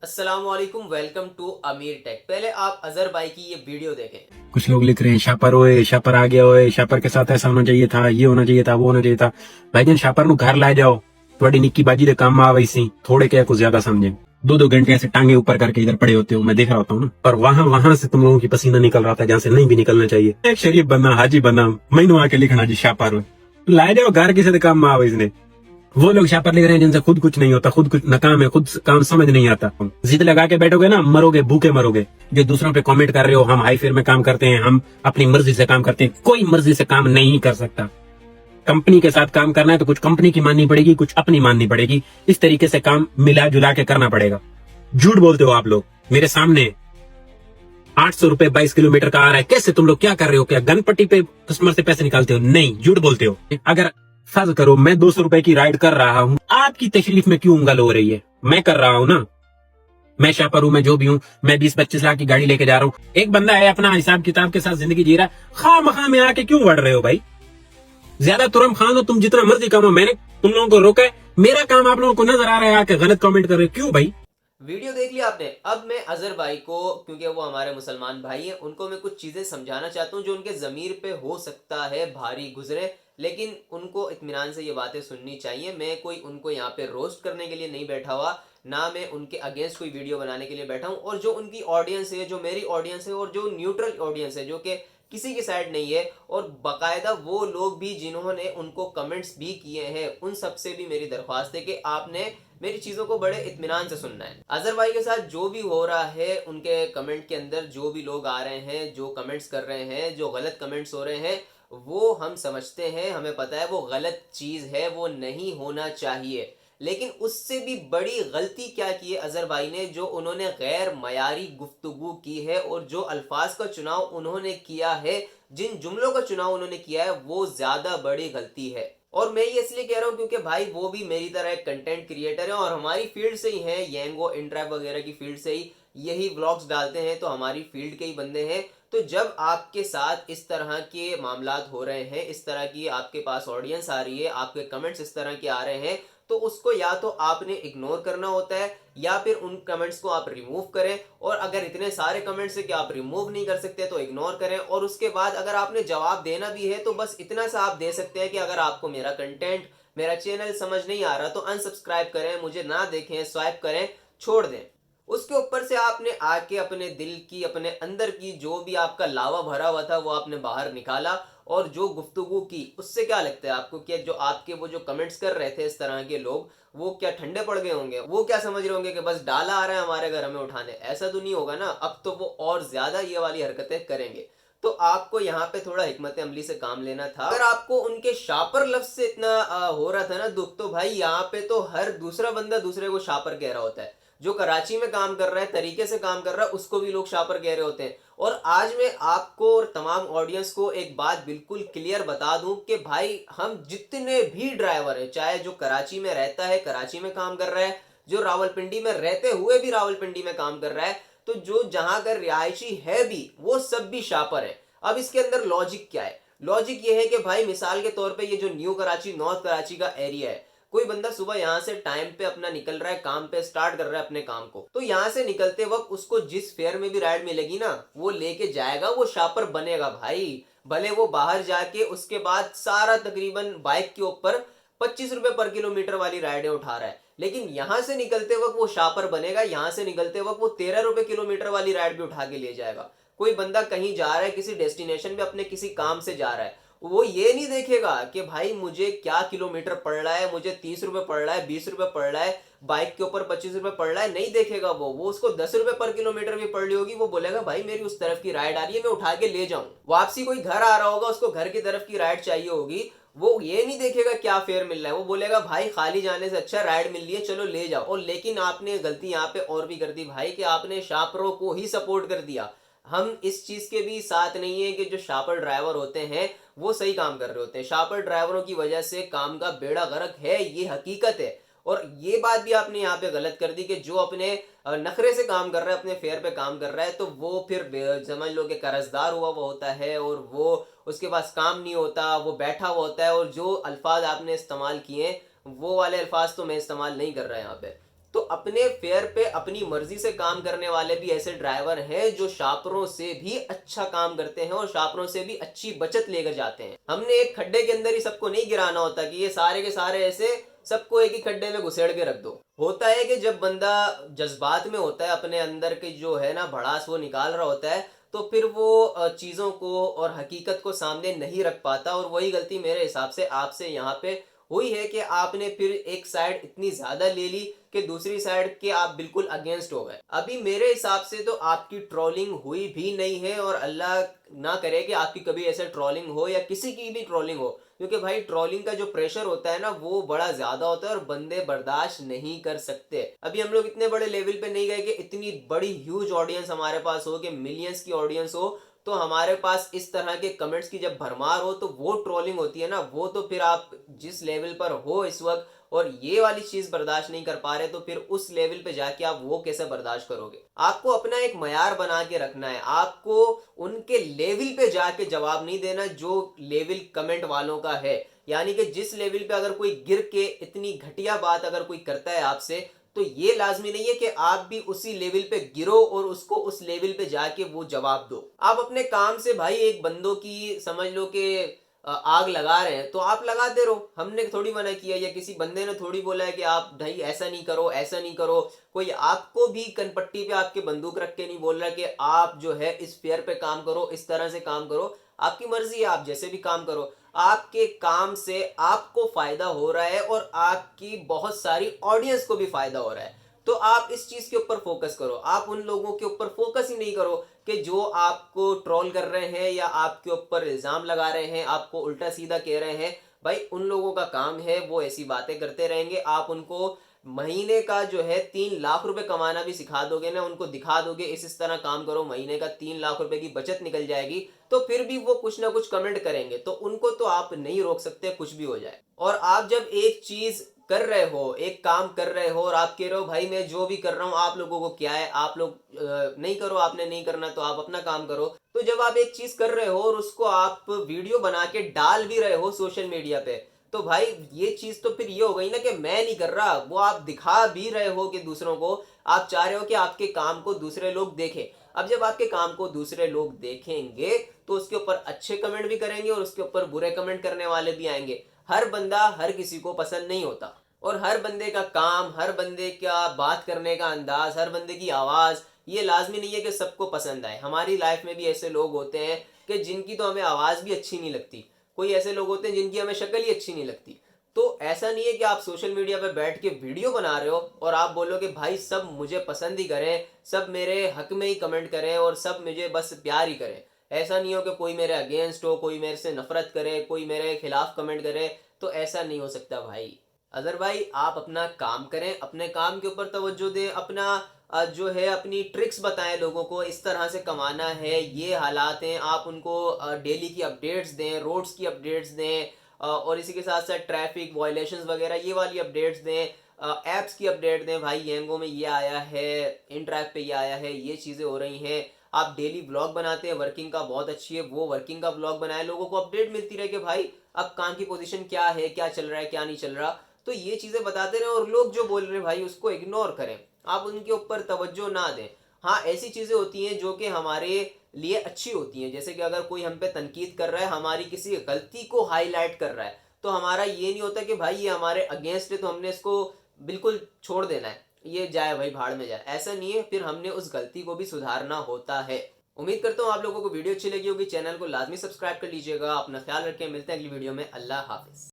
अस्सलामुअलैकुम, welcome to अमीर take. पहले आप अजहर भाई की ये वीडियो देखें। कुछ लोग लिख रहे हैं शापर ओए शापर आ गया ओए शापर के साथ ऐसा होना चाहिए था, ये होना चाहिए था, वो होना चाहिए था। भाईजान शापर नु घर ला जाओ, थोड़ी निक्की बाजी दे काम आ वैसी थोड़े क्या कुछ ज्यादा समझे। दो दो घंटे ऐसे टांगे ऊपर करके इधर पड़े होते हो, मैं देख रहा होता हूँ ना। पर वहां वहां से तुम लोगों की पसीना निकल रहा था जहाँ से नहीं भी निकलना चाहिए। एक शरीफ बंदा हाजी बंदा मैनू आके लिखना जी शापर ओए ला जाओ घर किसी काम आ इसने। वो लोग शापर लिख रहे हैं जिनसे खुद कुछ नहीं होता, खुद कुछ नाकाम है, खुद काम समझ नहीं आता। जिद लगा के बैठोगे ना मरोगे, भूखे मरोगे। जो दूसरों पे कमेंट कर रहे हो हम हाई फेयर में काम करते हैं, हम अपनी मर्जी से काम करते हैं, कोई मर्जी से काम नहीं कर सकता। कंपनी के साथ काम करना है तो कुछ कंपनी की माननी पड़ेगी, कुछ अपनी माननी पड़ेगी। इस तरीके से काम मिला जुला के करना पड़ेगा। झूठ बोलते हो आप लोग मेरे सामने। 800 रुपए 22 किलोमीटर का आ रहा है, कैसे तुम लोग क्या कर रहे हो? क्या गन पट्टी पे कस्टमर से पैसे निकालते हो? नहीं, झूठ बोलते हो। अगर फर्ज करो मैं 200 रुपए की राइड कर रहा हूँ, आपकी तशरीफ में क्यों उंगल हो रही है? मैं कर रहा हूँ ना, मैं शापर हूँ, मैं जो भी हूँ, मैं 20-25 लाख की गाड़ी लेके जा रहा हूँ। एक बंदा है अपना हिसाब किताब के साथ जिंदगी जी रहा है, खामखा में आके क्यों बढ़ रहे हो भाई? ज्यादा तुरम खान हो, तुम जितना मर्जी करो। मैंने तुम लोगों को रोका है, मेरा काम आप लोगों को नजर आ रहा है आके गलत कमेंट कर रहे हो, क्यों भाई? वीडियो देख लिया आपने। अब मैं अजहर भाई को, क्योंकि वो हमारे मुसलमान भाई हैं, उनको मैं कुछ चीजें समझाना चाहता हूँ जो उनके जमीर पे हो सकता है भारी गुजरे, लेकिन उनको इत्मीनान से ये बातें सुननी चाहिए। मैं कोई उनको यहाँ पे रोस्ट करने के लिए नहीं बैठा हुआ, ना मैं उनके अगेंस्ट कोई वीडियो बनाने के लिए बैठा हूँ। और जो उनकी ऑडियंस है, जो मेरी ऑडियंस है, और जो न्यूट्रल ऑडियंस है, जो कि किसी की साइड नहीं है, और बाकायदा वो लोग भी जिन्होंने उनको कमेंट्स भी किए हैं, उन सबसे भी मेरी दरख्वास्त है कि आपने मेरी चीजों को बड़े इत्मीनान से सुनना है। अजहर भाई के साथ जो भी हो रहा है, उनके कमेंट के अंदर जो भी लोग आ रहे हैं, जो कमेंट्स कर रहे हैं, जो गलत कमेंट्स हो रहे हैं, वो हम समझते हैं, हमें पता है वो गलत चीज है, वो नहीं होना चाहिए। लेकिन उससे भी बड़ी गलती क्या की है अजहर भाई ने, जो उन्होंने गैर मयारी गुफ्तगू की है, और जो अल्फाज का चुनाव उन्होंने किया है, जिन जुमलों का चुनाव उन्होंने किया है, वो ज्यादा बड़ी गलती है। और मैं ये इसलिए कह रहा हूँ क्योंकि भाई वो भी मेरी तरह एक कंटेंट क्रिएटर है, और हमारी फील्ड से ही है, येंगो इंट्रैप वगैरह की फील्ड से ही यही व्लॉग्स डालते हैं, तो हमारी फील्ड के ही बंदे हैं। तो जब आपके साथ इस तरह के मामलात हो रहे हैं, इस तरह की आपके पास ऑडियंस आ रही है, आपके कमेंट्स इस तरह के आ रहे हैं, तो उसको या तो आपने इग्नोर करना होता है, या फिर उन कमेंट्स को आप रिमूव करें। और अगर इतने सारे कमेंट्स है कि आप रिमूव नहीं कर सकते तो इग्नोर करें। और उसके बाद अगर आपने जवाब देना भी है तो बस इतना सा आप दे सकते हैं कि अगर आपको मेरा कंटेंट, मेरा चैनल समझ नहीं आ रहा तो अनसब्सक्राइब करें, मुझे ना देखें, स्वाइप करें, छोड़ दें। उसके ऊपर से आपने आके अपने दिल की, अपने अंदर की जो भी आपका लावा भरा हुआ था वो आपने बाहर निकाला, और जो गुफ्तगू की, उससे क्या लगता है आपको कि जो आपके वो जो कमेंट्स कर रहे थे इस तरह के लोग, वो क्या ठंडे पड़ गए होंगे? वो क्या समझ रहे होंगे कि बस डाला आ रहा है हमारे घर हमें उठाने? ऐसा तो नहीं होगा ना। अब तो वो और ज्यादा ये वाली हरकतें करेंगे। तो आपको यहाँ पे थोड़ा हिकमत अमली से काम लेना था। अगर आपको उनके शापर लफ्ज से इतना हो रहा था ना दुख, तो भाई यहाँ पे तो हर दूसरा बंदा दूसरे को शापर कह रहा होता है। जो कराची में काम कर रहा है, तरीके से काम कर रहा है, उसको भी लोग शापर कह रहे होते हैं। और आज मैं आपको और तमाम ऑडियंस को एक बात बिल्कुल क्लियर बता दूं कि भाई हम जितने भी ड्राइवर हैं, चाहे जो कराची में रहता है कराची में काम कर रहा है, जो रावलपिंडी में रहते हुए भी रावलपिंडी में काम कर रहा है, तो जो जहां का रिहायशी है भी, वो सब भी शापर है। अब इसके अंदर लॉजिक क्या है? लॉजिक ये है कि भाई मिसाल के तौर पे ये जो न्यू कराची, नॉर्थ कराची का एरिया है, कोई बंदा सुबह यहां से टाइम पे अपना निकल रहा है, काम पे स्टार्ट कर रहा है अपने काम को, तो यहां से निकलते वक्त उसको जिस फेयर में भी राइड मिलेगी ना, वो लेके जाएगा, वो शापर बनेगा भाई। भले वो बाहर जाके उसके बाद सारा तकरीबन बाइक के ऊपर 25 रुपए पर किलोमीटर वाली राइडें उठा रहा है, लेकिन यहां से निकलते वक्त वो शापर बनेगा। यहां से निकलते वक्त वो 13 रुपए किलोमीटर वाली राइड भी उठा के ले जाएगा। कोई बंदा कहीं जा रहा है, किसी डेस्टिनेशन पे अपने किसी काम से जा रहा है, वो ये नहीं देखेगा कि भाई मुझे क्या किलोमीटर पड़ रहा है, मुझे 30 रुपए पड़ रहा है, 20 रुपए पड़ रहा है, बाइक के ऊपर 25 रुपए पड़ रहा है, नहीं देखेगा। वो उसको 10 रुपए पर किलोमीटर भी पड़ रही होगी, वो बोलेगा भाई मेरी उस तरफ की राइड आ रही है, मैं उठा के ले जाऊं। वापसी कोई घर आ रहा होगा, उसको घर की तरफ की राइड चाहिए होगी, वो ये नहीं देखेगा क्या फेयर मिल रहा है, वो बोलेगा भाई खाली जाने से अच्छा राइड मिल रही है, चलो ले जाओ। और लेकिन आपने गलती यहाँ पे और भी कर दी भाई, कि आपने शापरों को ही सपोर्ट कर दिया। हम इस चीज के भी साथ नहीं है कि जो शापर ड्राइवर होते हैं वो सही काम कर रहे होते हैं। शापर ड्राइवरों की वजह से काम का बेड़ा गर्क है, ये हकीकत है। और ये बात भी आपने यहाँ पे गलत कर दी कि जो अपने नखरे से काम कर रहा है, अपने फेयर पे काम कर रहा है, तो वो फिर समझ लो कि कर्जदार हुआ वो होता है, और वो उसके पास काम नहीं होता, वो बैठा हुआ होता है। और जो अल्फाज आपने इस्तेमाल किए, वो वाले अल्फाज तो मैं इस्तेमाल नहीं कर रहा यहाँ पे। तो अपने फेयर पे अपनी मर्जी से काम करने वाले भी ऐसे ड्राइवर हैं जो शापरों से भी अच्छा काम करते हैं और शापरों से भी अच्छी बचत लेकर जाते हैं। हमने एक खड्डे के अंदर ही सबको नहीं गिराना होता कि ये सारे के सारे ऐसे सबको एक ही खड्डे में घुसेड़ के रख दो। होता है कि जब बंदा जज्बात में होता है, अपने अंदर के जो है ना भड़ास वो निकाल रहा होता है, तो फिर वो चीज़ों को और हकीकत को सामने नहीं रख पाता। और वही गलती मेरे हिसाब से आपसे यहाँ पे हुई है कि आपने फिर एक साइड इतनी ज़्यादा ले ली कि दूसरी साइड के आप बिल्कुल अगेंस्ट हो गए। अभी मेरे हिसाब से तो आपकी ट्रोलिंग हुई भी नहीं है और अल्लाह ना करे कि आपकी कभी ऐसे ट्रोलिंग हो या किसी की भी ट्रोलिंग हो, क्योंकि भाई ट्रोलिंग का जो प्रेशर होता है ना वो बड़ा ज्यादा होता है और बंदे बर्दाश्त नहीं कर सकते। अभी हम लोग इतने बड़े लेवल पे नहीं गए कि इतनी बड़ी ह्यूज ऑडियंस हमारे पास हो, कि मिलियंस की ऑडियंस हो, तो हमारे पास इस तरह के कमेंट्स की जब भरमार हो तो वो ट्रोलिंग होती है ना, वो तो फिर आप जिस लेवल पर हो इस वक्त और ये वाली चीज बर्दाश्त नहीं कर पा रहे, तो फिर उस लेवल पे जाके आप वो कैसे बर्दाश्त करोगे। आपको अपना एक मयार बना के रखना है, आपको उनके लेवल पे जाके जवाब नहीं देना जो लेवल कमेंट वालों का है। यानी कि जिस लेवल पे अगर कोई गिर के इतनी घटिया बात अगर कोई करता है आपसे, तो ये लाजमी नहीं है कि आप भी उसी लेवल पे गिरो और उसको उस लेवल पे जाके वो जवाब दो। आप अपने काम से भाई एक बंदों की समझ लो कि आग लगा रहे हैं तो आप लगाते रहो, हमने थोड़ी मना किया या किसी बंदे ने थोड़ी बोला है कि आप भाई ऐसा नहीं करो ऐसा नहीं करो। कोई आपको भी कनपट्टी पे आपके बंदूक रख के नहीं बोल रहा कि आप जो है इस फेयर पे काम करो, इस तरह से काम करो। आपकी मर्जी है, आप जैसे भी काम करो, आपके काम से आपको फायदा हो रहा है और आपकी बहुत सारी ऑडियंस को भी फायदा हो रहा है, तो आप इस चीज के ऊपर फोकस करो। आप उन लोगों के ऊपर फोकस ही नहीं करो कि जो आपको ट्रोल कर रहे हैं या आपके ऊपर इल्जाम लगा रहे हैं, आपको उल्टा सीधा कह रहे हैं। भाई उन लोगों का काम है, वो ऐसी बातें करते रहेंगे। आप उनको महीने का जो है 3 लाख रुपए कमाना भी सिखा दोगे ना, उनको दिखा दोगे इस तरह काम करो, महीने का 3 लाख रुपए की बचत निकल जाएगी, तो फिर भी वो कुछ ना कुछ कमेंट करेंगे। तो उनको तो आप नहीं रोक सकते, कुछ भी हो जाए। और आप जब एक चीज कर रहे हो, एक काम कर रहे हो और आप कह रहे हो भाई मैं जो भी कर रहा हूं आप लोगों को क्या है, आप लोग नहीं करो, आपने नहीं करना तो आप अपना काम करो। तो जब आप एक चीज कर रहे हो और उसको आप वीडियो बना के डाल भी रहे हो सोशल मीडिया पे, तो भाई ये चीज तो फिर ये हो गई ना कि मैं नहीं कर रहा, वो आप दिखा भी रहे हो कि दूसरों को, आप चाह रहे हो कि आपके काम को दूसरे लोग देखें। अब जब आपके काम को दूसरे लोग देखेंगे तो उसके ऊपर अच्छे कमेंट भी करेंगे और उसके ऊपर बुरे कमेंट करने वाले भी आएंगे। हर बंदा हर किसी को पसंद नहीं होता और हर बंदे का काम, हर बंदे का बात करने का अंदाज, हर बंदे की आवाज ये लाजमी नहीं है कि सबको पसंद आए। हमारी लाइफ में भी ऐसे लोग होते हैं कि जिनकी तो हमें आवाज भी अच्छी नहीं लगती, कोई ऐसे लोग होते हैं जिनकी हमें शक्ल ही अच्छी नहीं लगती। तो ऐसा नहीं है कि आप सोशल मीडिया पे बैठ के वीडियो बना रहे हो और आप बोलो कि भाई सब मुझे पसंद ही करें, सब मेरे हक में ही कमेंट करें और सब मुझे बस प्यार ही करें। ऐसा नहीं हो कि कोई मेरे अगेंस्ट हो, कोई मेरे से नफरत करे, कोई मेरे खिलाफ कमेंट करे, तो ऐसा नहीं हो सकता भाई। अदर भाई आप अपना काम करें, अपने काम के ऊपर तवज्जो दें, अपना जो है अपनी ट्रिक्स बताएं लोगों को, इस तरह से कमाना है, ये हालात हैं, आप उनको डेली की अपडेट्स दें, रोड्स की अपडेट्स दें, और इसी के साथ साथ ट्रैफिक वायलेशंस वगैरह ये वाली अपडेट्स दें, ऐप्स की अपडेट दें, भाई येंगो में ये आया है, इन ट्रैक पे ये आया है, ये चीज़ें हो रही हैं। आप डेली ब्लॉग बनाते हैं, वर्किंग का बहुत अच्छी है, वो वर्किंग का ब्लॉग बनाए, लोगों को अपडेट मिलती रहे कि भाई अब काम की पोजीशन क्या है, क्या चल रहा है, क्या नहीं चल रहा। तो ये चीज़ें बताते रहे और लोग जो बोल रहे हैं भाई उसको इग्नोर करें, आप उनके ऊपर तवज्जो ना दें। हाँ ऐसी चीज़ें होती हैं जो कि हमारे लिए अच्छी होती हैं, जैसे कि अगर कोई हम पे तनकीद कर रहा है, हमारी किसी गलती को हाईलाइट कर रहा है, तो हमारा ये नहीं होता कि भाई ये हमारे अगेंस्ट है तो हमने इसको बिल्कुल छोड़ देना है, ये जाए भाई भाड़ में जाए, ऐसा नहीं है। फिर हमने उस गलती को भी सुधारना होता है। उम्मीद करता हूँ आप लोगों को वीडियो अच्छी लगी होगी, चैनल को लाजमी सब्सक्राइब कर लीजिएगा। अपना ख्याल रखें, मिलते हैं अगली वीडियो में। अल्लाह हाफिज।